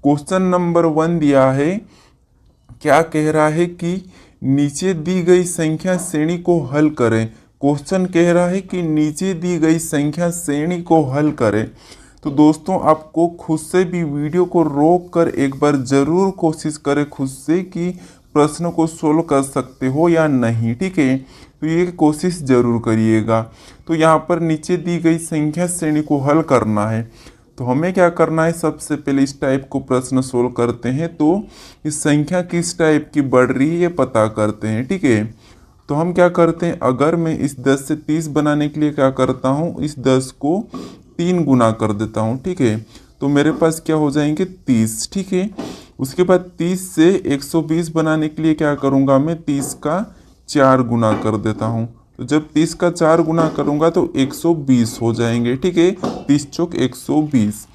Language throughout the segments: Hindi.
क्वेश्चन नंबर 1 दिया है, क्या कह रहा है कि नीचे दी गई संख्या श्रेणी को हल करें। क्वेश्चन कह रहा है कि नीचे दी गई संख्या श्रेणी को हल करें। तो दोस्तों आपको खुद से भी वीडियो को रोक कर एक बार जरूर कोशिश करें खुद से कि प्रश्न को सोल्व कर सकते हो या नहीं, ठीक है। तो ये कोशिश जरूर करिएगा। तो यहाँ पर नीचे दी गई संख्या श्रेणी को हल करना है, तो हमें क्या करना है, सबसे पहले इस टाइप को प्रश्न सोल्व करते हैं। तो इस संख्या किस टाइप की बढ़ रही है ये पता करते हैं, ठीक है। तो हम क्या करते हैं, अगर मैं इस 10 से 30 बनाने के लिए क्या करता हूँ, इस 10 को 3 गुना कर देता हूँ, ठीक है। तो मेरे पास क्या हो जाएंगे 30, ठीक है। उसके बाद 30 से 120 बनाने के लिए क्या करूँगा, मैं 30 का 4 गुना कर देता हूँ। तो जब 30 का 4 गुना करूँगा तो 120 हो जाएंगे, ठीक है। 30 चौक 120।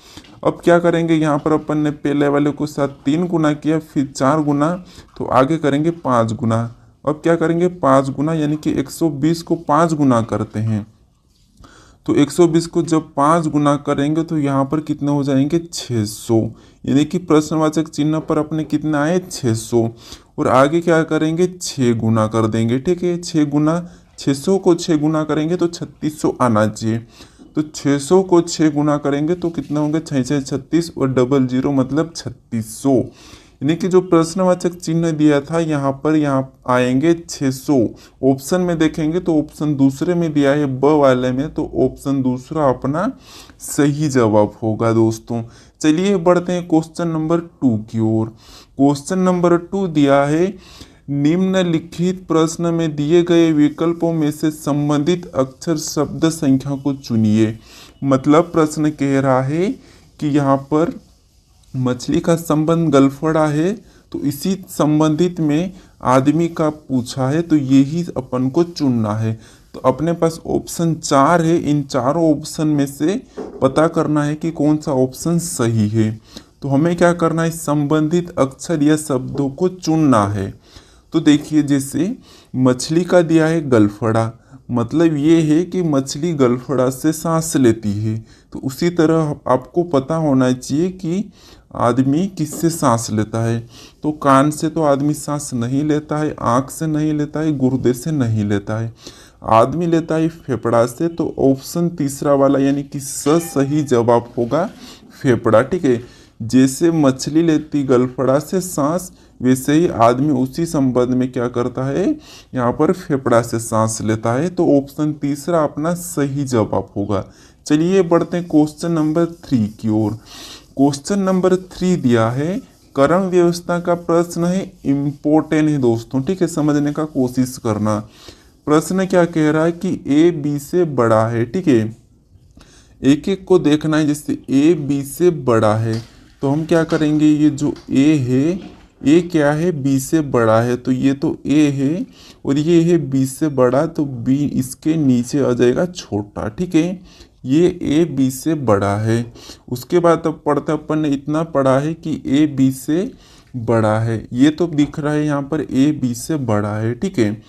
अब क्या करेंगे, यहाँ पर अपन ने पहले वाले को साथ 3 गुना किया, फिर 4 गुना, तो आगे करेंगे 5 गुना। अब क्या करेंगे 5 गुना, यानी कि 120 को 5 गुना करते हैं। तो 120 को जब 5 गुना करेंगे तो यहाँ पर कितने हो जाएंगे 600, यानी कि प्रश्नवाचक चिन्ह पर अपने कितना आए 600। और आगे क्या करेंगे 6 गुना कर देंगे, ठीक है। 6 गुना, 600 को 6 गुना करेंगे तो 3600 आना चाहिए। तो 600 को 6 गुना करेंगे तो कितना होंगे 6 6 36 और 00 मतलब 3600, यानी कि जो प्रश्नवाचक चिन्ह दिया था यहाँ पर यहाँ आएंगे 600। ऑप्शन में देखेंगे तो ऑप्शन दूसरे में दिया है ब वाले में, तो ऑप्शन दूसरा अपना सही जवाब होगा दोस्तों। चलिए बढ़ते हैं क्वेश्चन नंबर 2 की ओर। क्वेश्चन नंबर 2 दिया है, निम्नलिखित प्रश्न में दिए गए विकल्पों में से संबंधित अक्षर शब्द संख्या को चुनिए। मतलब प्रश्न कह रहा है कि यहाँ पर मछली का संबंध गलफड़ा है, तो इसी संबंधित में आदमी का पूछा है, तो यही अपन को चुनना है। तो अपने पास ऑप्शन 4 है, इन चारों ऑप्शन में से पता करना है कि कौन सा ऑप्शन सही है। तो हमें क्या करना है, संबंधित अक्षर या शब्दों को चुनना है। तो देखिए जैसे मछली का दिया है गलफड़ा, मतलब ये है कि मछली गलफड़ा से सांस लेती है। तो उसी तरह आपको पता होना चाहिए कि आदमी किससे सांस लेता है। तो कान से तो आदमी सांस नहीं लेता है, आँख से नहीं लेता है, गुर्दे से नहीं लेता है, आदमी लेता है फेफड़ा से। तो ऑप्शन तीसरा वाला यानी कि सही जवाब होगा फेफड़ा, ठीक है। जैसे मछली लेती गलफड़ा से सांस, वैसे ही आदमी उसी संबंध में क्या करता है, यहाँ पर फेफड़ा से सांस लेता है। तो ऑप्शन तीसरा अपना सही जवाब होगा। चलिए बढ़ते हैं क्वेश्चन नंबर 3 की ओर। क्वेश्चन नंबर 3 दिया है, कर्म व्यवस्था का प्रश्न है, इम्पोर्टेंट है दोस्तों, ठीक है। समझने का कोशिश करना। प्रश्न क्या कह रहा है कि ए बी से बड़ा है, ठीक है। एक एक को देखना है, जैसे ए बी से बड़ा है तो हम क्या करेंगे, ये जो ए है, ए क्या है बी से बड़ा है, तो ये तो ए है और ये है बी से बड़ा, तो बी इसके नीचे आ जाएगा छोटा, ठीक है। ये ए बी से बड़ा है। उसके बाद अब पढ़ते अपन ने इतना पढ़ा है कि ए बी से बड़ा है, ये तो दिख रहा है यहाँ पर ए बी से बड़ा है, ठीक है।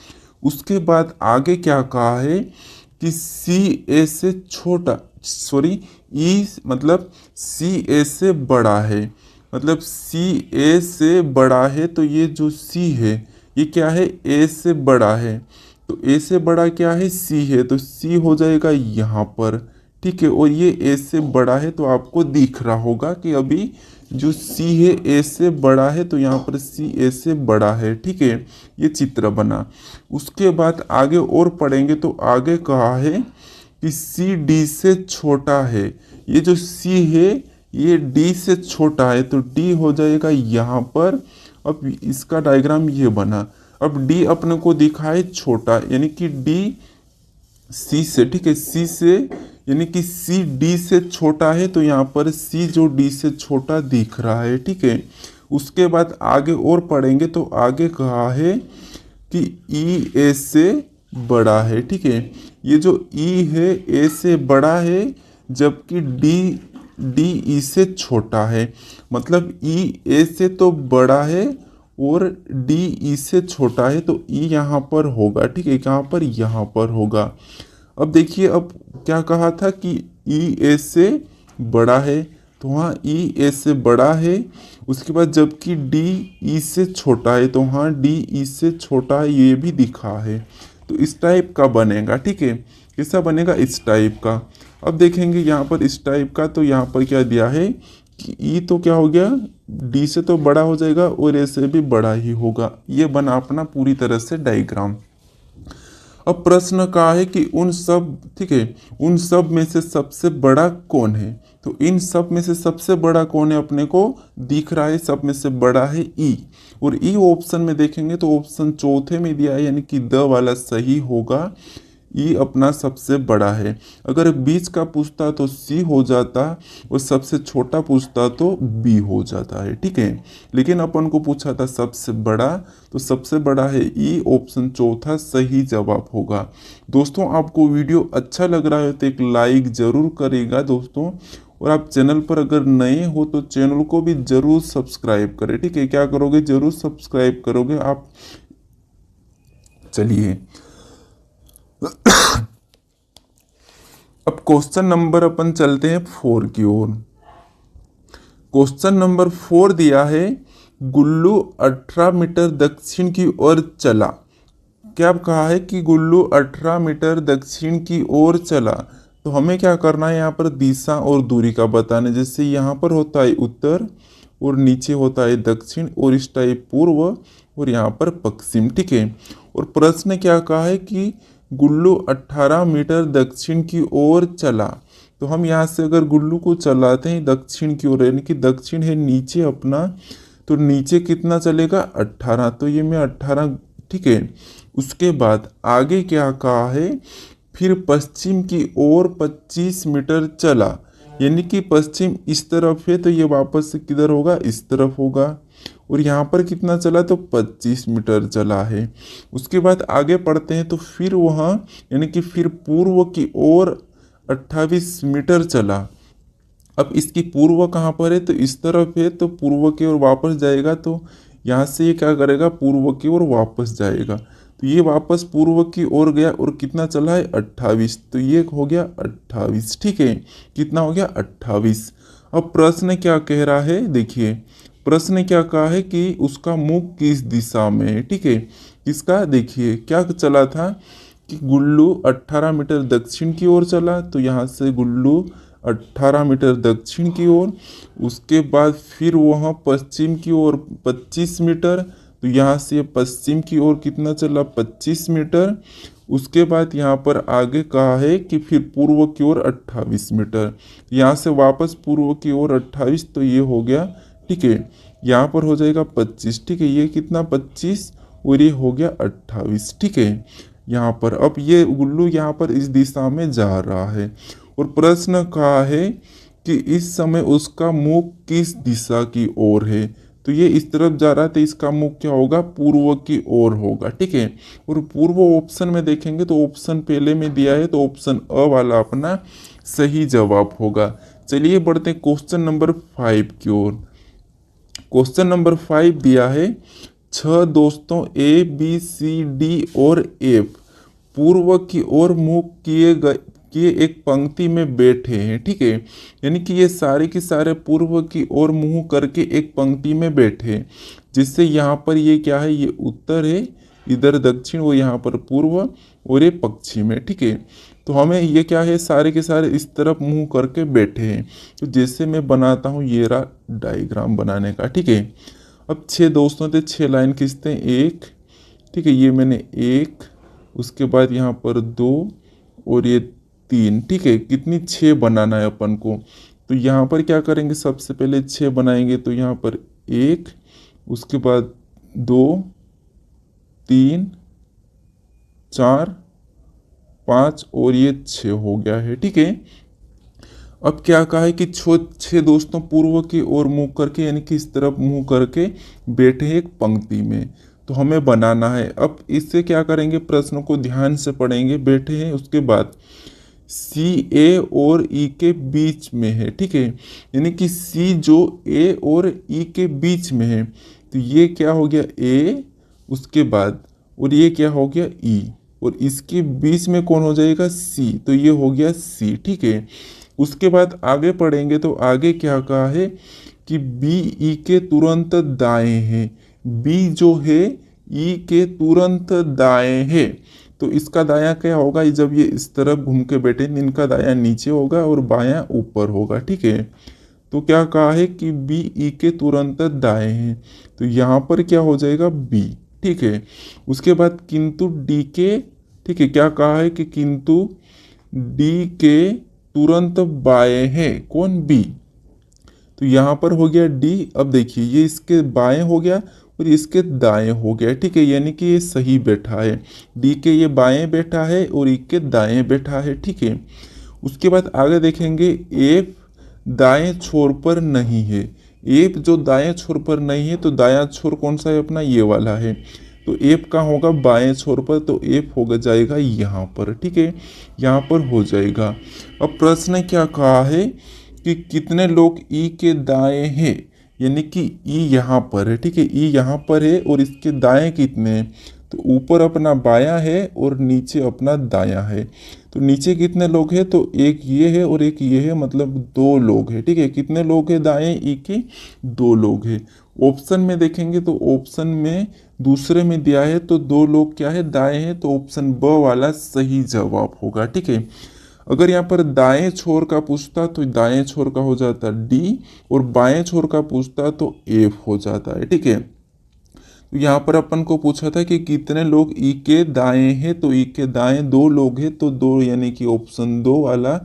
उसके बाद आगे क्या कहा है कि सी ए से छोटा, सॉरी ई मतलब सी ए से बड़ा है, मतलब सी ए से बड़ा है। तो ये जो सी है ये क्या है, ए से बड़ा है। तो ए से बड़ा क्या है, सी है, तो सी हो जाएगा यहाँ पर, ठीक है। और ये ए से बड़ा है, तो आपको दिख रहा होगा कि अभी जो सी है ए से बड़ा है, तो यहाँ पर सी ए से बड़ा है, ठीक है। ये चित्र बना। उसके बाद आगे और पढ़ेंगे तो आगे कहा है कि सी डी से छोटा है। ये जो सी है ये डी से छोटा है, तो डी हो जाएगा यहाँ पर। अब इसका डायग्राम ये बना। अब डी अपने को दिखा है छोटा, यानी कि डी सी से, ठीक है, सी से, यानी कि सी डी से छोटा है, तो यहाँ पर सी जो डी से छोटा दिख रहा है, ठीक है। उसके बाद आगे और पढ़ेंगे तो आगे कहा है कि ई ए से बड़ा है, ठीक है। ये जो ई है ए से बड़ा है, जबकि डी ई से छोटा है। मतलब ई ए से तो बड़ा है और डी ई से छोटा है, तो ई यहाँ पर होगा, ठीक है, कहाँ पर, यहाँ पर होगा। अब देखिए अब क्या कहा था कि ई ए से बड़ा है, तो वहाँ ई ए से बड़ा है। उसके बाद जबकि डी ई से छोटा है, तो वहाँ डी ई से छोटा है, ये भी दिखा है। तो इस टाइप का बनेगा, ठीक है। कैसा बनेगा? इस टाइप का। अब देखेंगे यहाँ पर इस टाइप का, तो यहाँ पर क्या दिया है कि ई तो क्या हो गया, डी से तो बड़ा हो जाएगा और ए से भी बड़ा ही होगा। ये बना अपना पूरी तरह से डायग्राम। अब प्रश्न का है कि उन सब, ठीक है, उन सब में से सबसे बड़ा कौन है? तो इन सब में से सबसे बड़ा कौन है अपने को दिख रहा है, सब में से बड़ा है ई। और ई ऑप्शन में देखेंगे तो ऑप्शन चौथे में दिया है, यानी कि द वाला सही होगा। ई अपना सबसे बड़ा है। अगर बीच का पूछता तो सी हो जाता और सबसे छोटा पूछता तो बी हो जाता है, ठीक है। लेकिन अपन को पूछा था सबसे बड़ा, तो सबसे बड़ा है ई, ऑप्शन चौथा सही जवाब होगा। दोस्तों आपको वीडियो अच्छा लग रहा है तो एक लाइक ज़रूर करेगा दोस्तों। और आप चैनल पर अगर नए हो तो चैनल को भी ज़रूर सब्सक्राइब करें, ठीक है। क्या करोगे? ज़रूर सब्सक्राइब करोगे आप। चलिए अब क्वेश्चन नंबर अपन चलते हैं 4 की ओर। क्वेश्चन नंबर 4 दिया है, गुल्लू 18 मीटर दक्षिण की ओर चला। क्या कहा है कि गुल्लू 18 मीटर दक्षिण की ओर चला। तो हमें क्या करना है, यहाँ पर दिशा और दूरी का बताना। जैसे यहाँ पर होता है उत्तर और नीचे होता है दक्षिण, और इस टाइप पूर्व और यहाँ पर पश्चिम, ठीक है। और प्रश्न क्या कहा है कि गुल्लू 18 मीटर दक्षिण की ओर चला। तो हम यहाँ से अगर गुल्लू को चलाते हैं दक्षिण की ओर, यानी कि दक्षिण है नीचे अपना, तो नीचे कितना चलेगा? 18। तो ये मैं 18, ठीक है। उसके बाद आगे क्या कहा है, फिर पश्चिम की ओर 25 मीटर चला। यानी कि पश्चिम इस तरफ है, तो ये वापस से किधर होगा? इस तरफ होगा। और यहाँ पर कितना चला? तो 25 मीटर चला है। उसके बाद आगे पढ़ते हैं, तो फिर वहाँ, यानी कि फिर पूर्व की ओर 28 मीटर चला। अब इसकी पूर्व कहाँ पर है? तो इस तरफ है, तो पूर्व की ओर वापस जाएगा। तो यहाँ से ये क्या करेगा? पूर्व की ओर वापस जाएगा। तो ये वापस पूर्व की ओर गया और कितना चला है? 28। तो ये हो गया 28, ठीक है। कितना हो गया? 28। अब प्रश्न क्या कह रहा है, देखिए प्रश्न क्या कहा है कि उसका मुख किस दिशा में है, ठीक है। किसका? देखिए क्या चला था कि गुल्लू 18 मीटर दक्षिण की ओर चला। तो यहाँ से गुल्लू 18 मीटर दक्षिण की ओर। उसके बाद फिर वहाँ पश्चिम की ओर 25 मीटर। तो यहाँ से पश्चिम की ओर कितना चला? 25 मीटर। उसके बाद यहाँ पर आगे कहा है कि फिर पूर्व की ओर 28 मीटर। यहाँ से वापस पूर्व की ओर 28, तो ये हो गया, ठीक है। यहाँ पर हो जाएगा 25, ठीक है। ये कितना? 25 और ये हो गया 28, ठीक है। यहाँ पर अब ये गुल्लू यहाँ पर इस दिशा में जा रहा है। और प्रश्न कहा है कि इस समय उसका मुख किस दिशा की ओर है। तो ये इस तरफ जा रहा है, तो इसका मुख क्या होगा? पूर्व की ओर होगा, ठीक है। और पूर्व ऑप्शन में देखेंगे तो ऑप्शन पहले में दिया है, तो ऑप्शन अ वाला अपना सही जवाब होगा। चलिए बढ़ते हैं क्वेश्चन नंबर 5 की ओर। क्वेश्चन नंबर 5 दिया है, 6 दोस्तों ए बी सी डी और एफ पूर्व की ओर मुख किए एक पंक्ति में बैठे हैं, ठीक है। यानी कि ये सारे के सारे पूर्व की ओर मुंह करके एक पंक्ति में बैठे, जिससे यहाँ पर ये क्या है? ये उत्तर है, इधर दक्षिण, वो यहाँ पर पूर्व और ये पश्चिम है, ठीक है। तो हमें ये क्या है? सारे के सारे इस तरफ मुंह करके बैठे हैं। तो जैसे मैं बनाता हूँ, ये रहा डायग्राम बनाने का, ठीक है। अब 6 दोस्तों थे, 6 लाइन खींचते हैं, 1, ठीक है। ये मैंने 1, उसके बाद यहाँ पर 2 और ये 3, ठीक है। कितनी? 6 बनाना है अपन को। तो यहाँ पर क्या करेंगे? सबसे पहले 6 बनाएंगे। तो यहाँ पर 1, उसके बाद 2, 3, 4, 5 और ये 6 हो गया है, ठीक है। अब क्या कहा है कि 6 दोस्तों पूर्व की ओर मुंह करके, यानी कि इस तरफ मुंह करके बैठे हैं एक पंक्ति में। तो हमें बनाना है। अब इससे क्या करेंगे? प्रश्नों को ध्यान से पढ़ेंगे। बैठे हैं, उसके बाद सी ए और ई के बीच में है, ठीक है। यानी कि सी जो ए और ई के बीच में है, तो ये क्या हो गया? ए, उसके बाद और ये क्या हो गया? ई, और इसके बीच में कौन हो जाएगा? सी। तो ये हो गया सी, ठीक है। उसके बाद आगे पढ़ेंगे तो आगे क्या कहा है कि बी ई के तुरंत दाएं है। बी जो है ई के तुरंत दाएं है, तो इसका दायां क्या होगा, जब ये इस तरफ घूम के बैठे इनका दायां नीचे होगा और बायां ऊपर होगा। ठीक है, तो क्या कहा है कि बी ई के तुरंत दाएं है, तो यहाँ पर क्या हो जाएगा बी। ठीक है, उसके बाद किंतु डी के, ठीक है, क्या कहा है कि किंतु डी के तुरंत बाएं है, कौन, बी। तो यहाँ पर हो गया डी। अब देखिए ये इसके बाएं हो गया और इसके दाएं हो गया। ठीक है, यानी कि ये सही बैठा है, डी के ये बाएं बैठा है और ई के दाएं बैठा है। ठीक है, उसके बाद आगे देखेंगे एफ दाएं छोर पर नहीं है। एफ जो दाएं छोर पर नहीं है, तो दायां छोर कौन सा है अपना, ये वाला है, तो एफ का होगा बाएं छोर पर, तो एफ होगा जाएगा यहाँ पर। ठीक है, यहाँ पर हो जाएगा। अब प्रश्न क्या कहा है कि कितने लोग ई के दाएं हैं, यानी कि ई यहाँ पर है। ठीक है, ई यहाँ पर है और इसके दाएं कितने हैं, तो ऊपर अपना बायां है और नीचे अपना दायां है। तो नीचे कितने लोग हैं, तो एक ये है और एक ये है, मतलब दो लोग हैं। ठीक है, कितने लोग हैं दाएं ई के, दो लोग हैं। ऑप्शन में देखेंगे तो ऑप्शन में दूसरे में दिया है तो दो लोग क्या है, दाएं हैं, तो ऑप्शन ब वाला सही जवाब होगा। ठीक है, अगर यहाँ पर दाएं छोर का पूछता तो दाएं छोर का हो जाता डी और बाएं छोर का पूछता तो एफ हो जाता है। ठीक है, तो यहाँ पर अपन को पूछा था कि कितने लोग ई के दाएं हैं, तो ई के दाएं दो लोग हैं, तो दो, यानी कि ऑप्शन दो वाला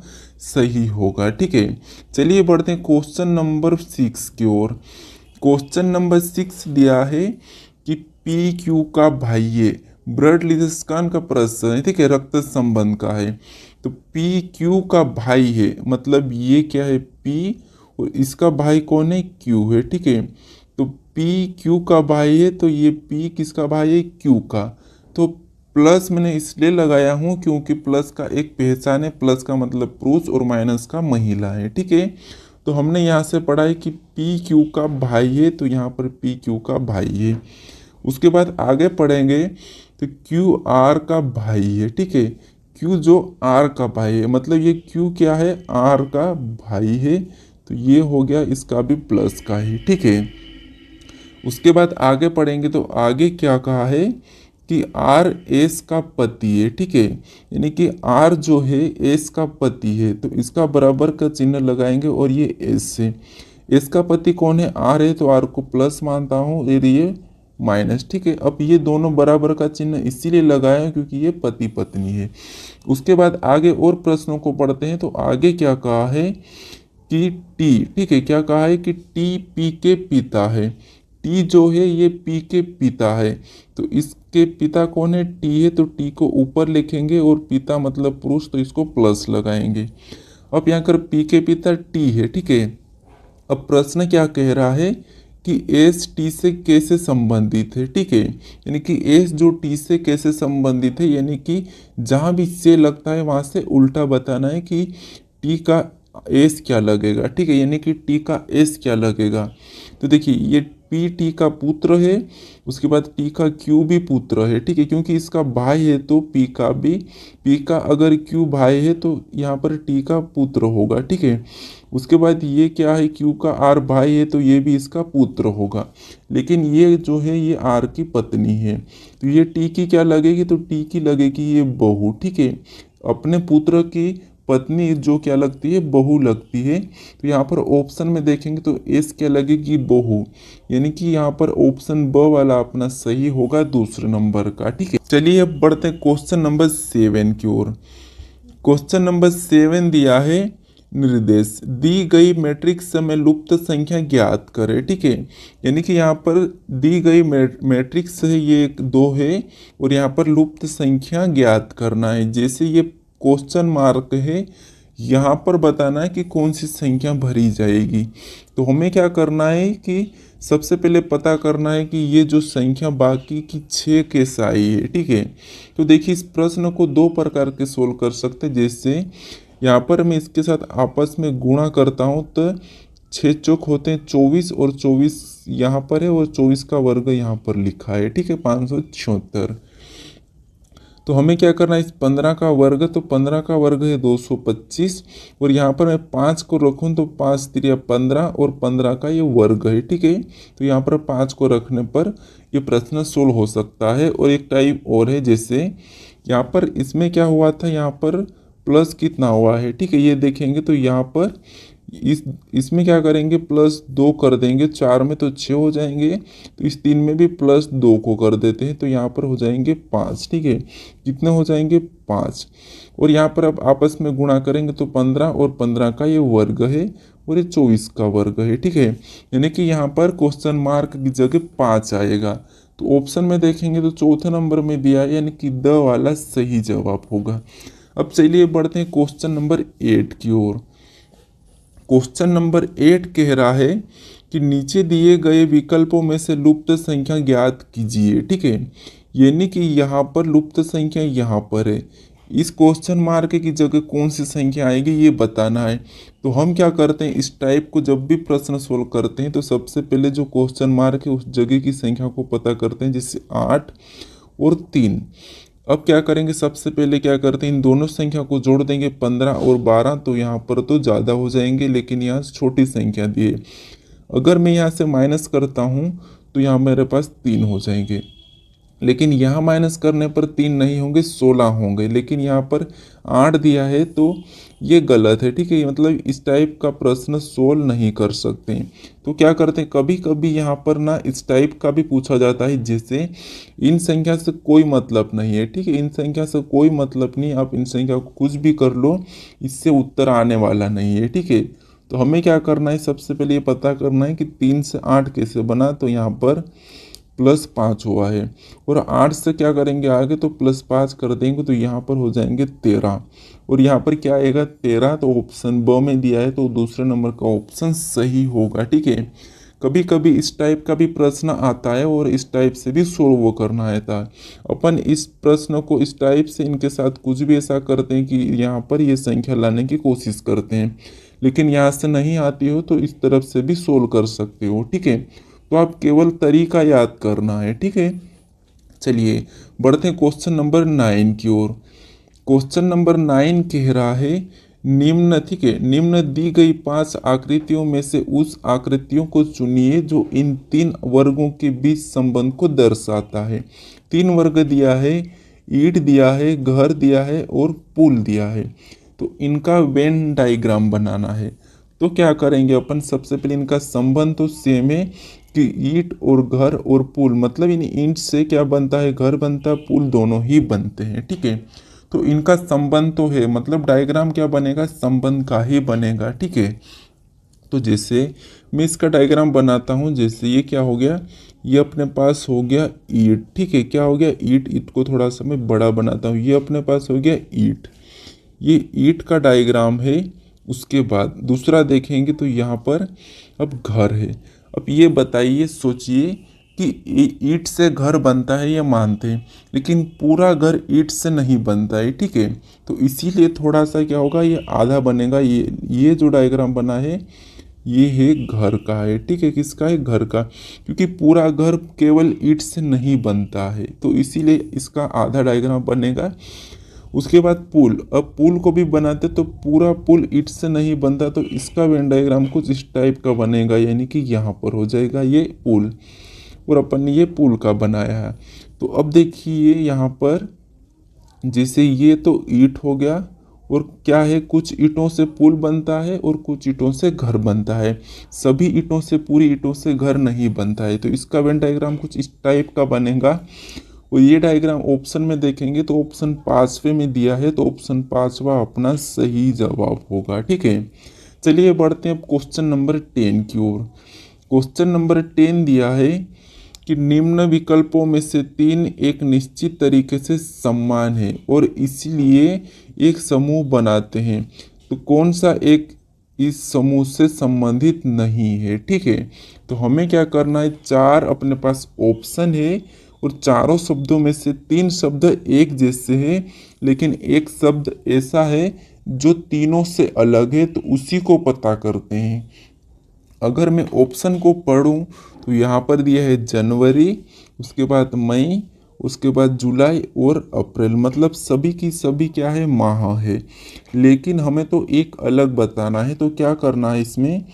सही होगा। ठीक है, चलिए बढ़ते हैं क्वेश्चन नंबर 6 की ओर। क्वेश्चन नंबर 6 दिया है कि पी क्यू का भाई है, ब्लड रिलेशन का प्रश्न है। ठीक है, रक्त संबंध का है, तो पी क्यू का भाई है, मतलब ये क्या है पी और इसका भाई कौन है, क्यू है। ठीक है, तो पी क्यू का भाई है, तो ये पी किसका भाई है, क्यू का। तो प्लस मैंने इसलिए लगाया हूँ क्योंकि प्लस का एक पहचान है, प्लस का मतलब पुरुष और माइनस का महिला है। ठीक है, तो हमने यहाँ से पढ़ा है कि पी क्यू का भाई है, तो यहाँ पर पी क्यू का भाई है। उसके बाद आगे पढ़ेंगे तो क्यू आर का भाई है। ठीक है, क्यू जो आर का भाई है, मतलब ये क्यू क्या है, आर का भाई है, तो ये हो गया इसका भी प्लस का ही। ठीक है, उसके बाद आगे पढ़ेंगे तो आगे क्या कहा है कि आर एस का पति है। ठीक है, यानी कि आर जो है एस का पति है, तो इसका बराबर का चिन्ह लगाएंगे और ये एस है। एस का पति कौन है, आर है, तो आर को प्लस मानता हूँ और ये माइनस। ठीक है, अब ये दोनों बराबर का चिन्ह इसीलिए लगाया क्योंकि ये पति पत्नी है। उसके बाद आगे और प्रश्नों को पढ़ते हैं तो आगे क्या कहा है कि टी, ठीक है, क्या कहा है कि टी पी के पिता है। टी जो है ये पी के पिता है, तो इसके पिता कौन है, टी है, तो टी को ऊपर लिखेंगे और पिता मतलब पुरुष, तो इसको प्लस लगाएंगे। अब यहाँ कर पी के पिता टी है। ठीक है, अब प्रश्न क्या कह रहा है कि एस टी से कैसे संबंधित है। ठीक है, यानी कि एस जो टी से कैसे संबंधित है, यानी कि जहाँ भी से लगता है वहाँ से उल्टा बताना है कि टी का एस क्या लगेगा। ठीक है, यानी कि टी का एस क्या लगेगा। तो देखिए ये पी टी का पुत्र है, उसके बाद टी का क्यू भी पुत्र है। ठीक है, क्योंकि इसका भाई है तो पी का भी, पी का अगर क्यू भाई है तो यहाँ पर टी का पुत्र होगा। ठीक है, उसके बाद ये क्या है, क्यू का आर भाई है तो ये भी इसका पुत्र होगा, लेकिन ये जो है ये आर की पत्नी है, तो ये टी की क्या लगेगी, तो टी की लगेगी ये बहू। ठीक है, अपने पुत्र की पत्नी जो क्या लगती है, बहू लगती है। तो यहाँ पर ऑप्शन में देखेंगे तो एस क्या लगेगी, बहू, यानी कि यहाँ पर ऑप्शन ब वाला अपना सही होगा दूसरे नंबर का। ठीक है, चलिए अब बढ़ते हैं क्वेश्चन नंबर 7 की ओर। क्वेश्चन नंबर 7 दिया है निर्देश, दी गई मैट्रिक्स में लुप्त संख्या ज्ञात करें। ठीक है, यानी कि यहाँ पर दी गई मैट्रिक्स है ये 2 है और यहाँ पर लुप्त संख्या ज्ञात करना है। जैसे ये क्वेश्चन मार्क है, यहाँ पर बताना है कि कौन सी संख्या भरी जाएगी। तो हमें क्या करना है कि सबसे पहले पता करना है कि ये जो संख्या बाकी की 6 कैसे आई है। ठीक है, तो देखिए इस प्रश्न को 2 प्रकार के सोल्व कर सकते हैं। जैसे यहाँ पर मैं इसके साथ आपस में गुणा करता हूँ तो 6 चौक होते हैं 24 और 24 यहाँ पर है और 24 का वर्ग यहाँ पर लिखा है। ठीक है, 576। तो हमें क्या करना है, इस 15 का वर्ग, तो 15 का वर्ग है 225, और यहाँ पर मैं 5 को रखूँ तो 5 3 15 और 15 का ये वर्ग है, ठीक है। तो यहाँ पर 5 को रखने पर ये प्रश्न सोल्व हो सकता है। और एक टाइप और है, जैसे यहाँ पर इसमें क्या हुआ था, यहाँ पर प्लस कितना हुआ है, ठीक है, ये देखेंगे तो यहाँ पर इसमें क्या करेंगे, +2 कर देंगे, 4 में तो 6 हो जाएंगे, तो इस 3 में भी +2 को कर देते हैं, तो यहाँ पर हो जाएंगे 5, ठीक है। कितने हो जाएंगे, 5। और यहाँ पर अब आपस में गुणा करेंगे तो 15 और 15 का ये वर्ग है, और ये 24 का वर्ग है, ठीक है। यानी कि यहाँ पर क्वेश्चन मार्क की जगह 5 आएगा। तो ऑप्शन में देखेंगे तो चौथे नंबर में दिया है, यानी कि द वाला सही जवाब होगा। अब चलिए बढ़ते हैं क्वेश्चन नंबर 8 की ओर। क्वेश्चन नंबर 8 कह रहा है कि नीचे दिए गए विकल्पों में से लुप्त संख्या ज्ञात कीजिए, ठीक है। यानी कि यहाँ पर लुप्त संख्या यहाँ पर है, इस क्वेश्चन मार्क की जगह कौन सी संख्या आएगी ये बताना है। तो हम क्या करते हैं, इस टाइप को जब भी प्रश्न सोल्व करते हैं तो सबसे पहले जो क्वेश्चन मार्क है उस जगह की संख्या को पता करते हैं, जैसे 8 और 3। अब क्या करेंगे, सबसे पहले क्या करते हैं, इन दोनों संख्या को जोड़ देंगे, 15 और 12, तो यहाँ पर तो ज़्यादा हो जाएंगे, लेकिन यहाँ छोटी संख्या दी है। अगर मैं यहाँ से माइनस करता हूँ तो यहाँ मेरे पास 3 हो जाएंगे, लेकिन यहाँ माइनस करने पर 3 नहीं होंगे, 16 होंगे। लेकिन यहाँ पर 8 दिया है तो ये गलत है, ठीक है। मतलब इस टाइप का प्रश्न सोल्व नहीं कर सकते। तो क्या करते हैं, कभी कभी यहाँ पर ना इस टाइप का भी पूछा जाता है, जैसे इन संख्या से कोई मतलब नहीं है, ठीक है, इन संख्या से कोई मतलब नहीं, आप इन संख्या को कुछ भी कर लो, इससे उत्तर आने वाला नहीं है, ठीक है। तो हमें क्या करना है, सबसे पहले ये पता करना है कि 3 से 8 कैसे बना। तो यहाँ पर +5 हुआ है, और 8 से क्या करेंगे आगे, तो +5 कर देंगे, तो यहाँ पर हो जाएंगे 13। और यहाँ पर क्या आएगा, 13। तो ऑप्शन ब में दिया है, तो दूसरे नंबर का ऑप्शन सही होगा, ठीक है। कभी कभी इस टाइप का भी प्रश्न आता है, और इस टाइप से भी सोल्व करना आता है। अपन इस प्रश्न को इस टाइप से इनके साथ कुछ भी ऐसा करते हैं कि यहाँ पर ये संख्या लाने की कोशिश करते हैं, लेकिन यहाँ से नहीं आती हो तो इस तरफ से भी सोल्व कर सकते हो, ठीक है। तो आप केवल तरीका याद करना है, ठीक है। चलिए बढ़ते हैं क्वेश्चन नंबर 9 की ओर। क्वेश्चन नंबर 9 कह रहा है निम्न, ठीक है, निम्न दी गई 5 आकृतियों में से उस आकृतियों को चुनिए जो इन 3 वर्गों के बीच संबंध को दर्शाता है। 3 वर्ग दिया है, ईंट दिया है, घर दिया है और पुल दिया है। तो इनका वेन डायग्राम बनाना है। तो क्या करेंगे अपन, सबसे पहले इनका संबंध तो सेम है कि ईंट और घर और पुल, मतलब इन ईंट से क्या बनता है, घर बनता है, पुल दोनों ही बनते हैं, ठीक है। तो इनका संबंध तो है, मतलब डायग्राम क्या बनेगा, संबंध का ही बनेगा, ठीक है। तो जैसे मैं इसका डायग्राम बनाता हूँ, जैसे ये क्या हो गया, ये अपने पास हो गया ईंट, ठीक है, क्या हो गया ईंट, ईंट को थोड़ा सा मैं बड़ा बनाता हूँ, ये अपने पास हो गया ईंट, ये ईंट का डायग्राम है। उसके बाद दूसरा देखेंगे तो यहाँ पर अब घर है। अब ये बताइए, सोचिए कि ईंट से घर बनता है ये मानते हैं, लेकिन पूरा घर ईंट से नहीं बनता है, ठीक है। तो इसीलिए थोड़ा सा क्या होगा, ये आधा बनेगा। ये जो डायग्राम बना है ये है घर का है, ठीक है, किसका है, घर का, क्योंकि पूरा घर केवल ईंट से नहीं बनता है, तो इसीलिए इसका आधा डायग्राम बनेगा। उसके बाद पुल, अब पुल को भी बनाते तो पूरा पुल ईंट से नहीं बनता, तो इसका वेन डायग्राम कुछ इस टाइप का बनेगा, यानी कि यहाँ पर हो जाएगा ये पुल, और अपन ने ये पुल का बनाया है। तो अब देखिए यहाँ पर जैसे ये तो ईंट हो गया, और क्या है, कुछ ईंटों से पुल बनता है और कुछ ईंटों से घर बनता है। सभी ईंटों से, पूरी ईंटों से घर नहीं बनता है, तो इसका वेन डायग्राम कुछ इस टाइप का बनेगा। और ये डायग्राम ऑप्शन में देखेंगे तो ऑप्शन 5वें में दिया है, तो ऑप्शन 5वां अपना सही जवाब होगा, ठीक है। चलिए बढ़ते हैं अब क्वेश्चन नंबर 10 की ओर। क्वेश्चन नंबर 10 दिया है कि निम्न विकल्पों में से 3 एक निश्चित तरीके से समान है और इसलिए एक समूह बनाते हैं, तो कौन सा एक इस समूह से संबंधित नहीं है, ठीक है। तो हमें क्या करना है, 4 अपने पास ऑप्शन है, और चारों शब्दों में से 3 शब्द एक जैसे हैं, लेकिन एक शब्द ऐसा है जो तीनों से अलग है, तो उसी को पता करते हैं। अगर मैं ऑप्शन को पढ़ूं तो यहाँ पर दिया है जनवरी, उसके बाद मई, उसके बाद जुलाई और अप्रैल, मतलब सभी की सभी क्या है, माह है। लेकिन हमें तो एक अलग बताना है, तो क्या करना है इसमें,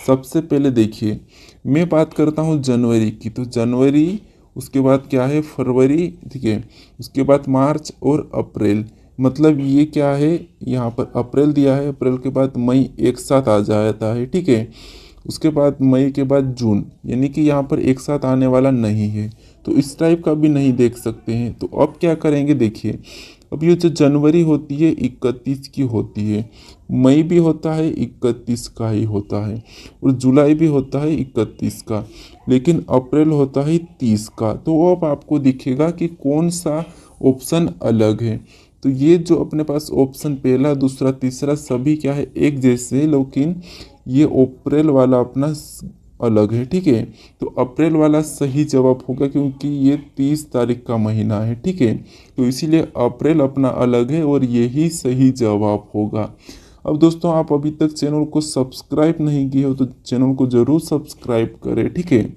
सबसे पहले देखिए मैं बात करता हूँ जनवरी की, तो जनवरी, उसके बाद क्या है फरवरी, ठीक है, उसके बाद मार्च और अप्रैल, मतलब ये क्या है, यहाँ पर अप्रैल दिया है, अप्रैल के बाद मई एक साथ आ जाता है, ठीक है। उसके बाद मई के बाद जून, यानी कि यहाँ पर एक साथ आने वाला नहीं है, तो इस टाइप का भी नहीं देख सकते हैं। तो अब क्या करेंगे, देखिए अब ये जो जनवरी होती है 31 की होती है, मई भी होता है 31 का ही होता है, और जुलाई भी होता है 31 का, लेकिन अप्रैल होता है 30 का। तो अब आपको दिखेगा कि कौन सा ऑप्शन अलग है। तो ये जो अपने पास ऑप्शन पहला दूसरा तीसरा सभी क्या है, एक जैसे, लेकिन ये अप्रैल वाला अपना अलग है, ठीक है। तो अप्रैल वाला सही जवाब होगा, क्योंकि ये 30 तारीख का महीना है, ठीक है। तो इसीलिए अप्रैल अपना अलग है और यही सही जवाब होगा। अब दोस्तों आप अभी तक चैनल को सब्सक्राइब नहीं किए हो तो चैनल को ज़रूर सब्सक्राइब करें, ठीक है।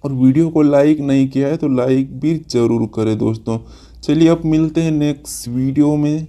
और वीडियो को लाइक नहीं किया है तो लाइक भी ज़रूर करें दोस्तों। चलिए अब मिलते हैं नेक्स्ट वीडियो में।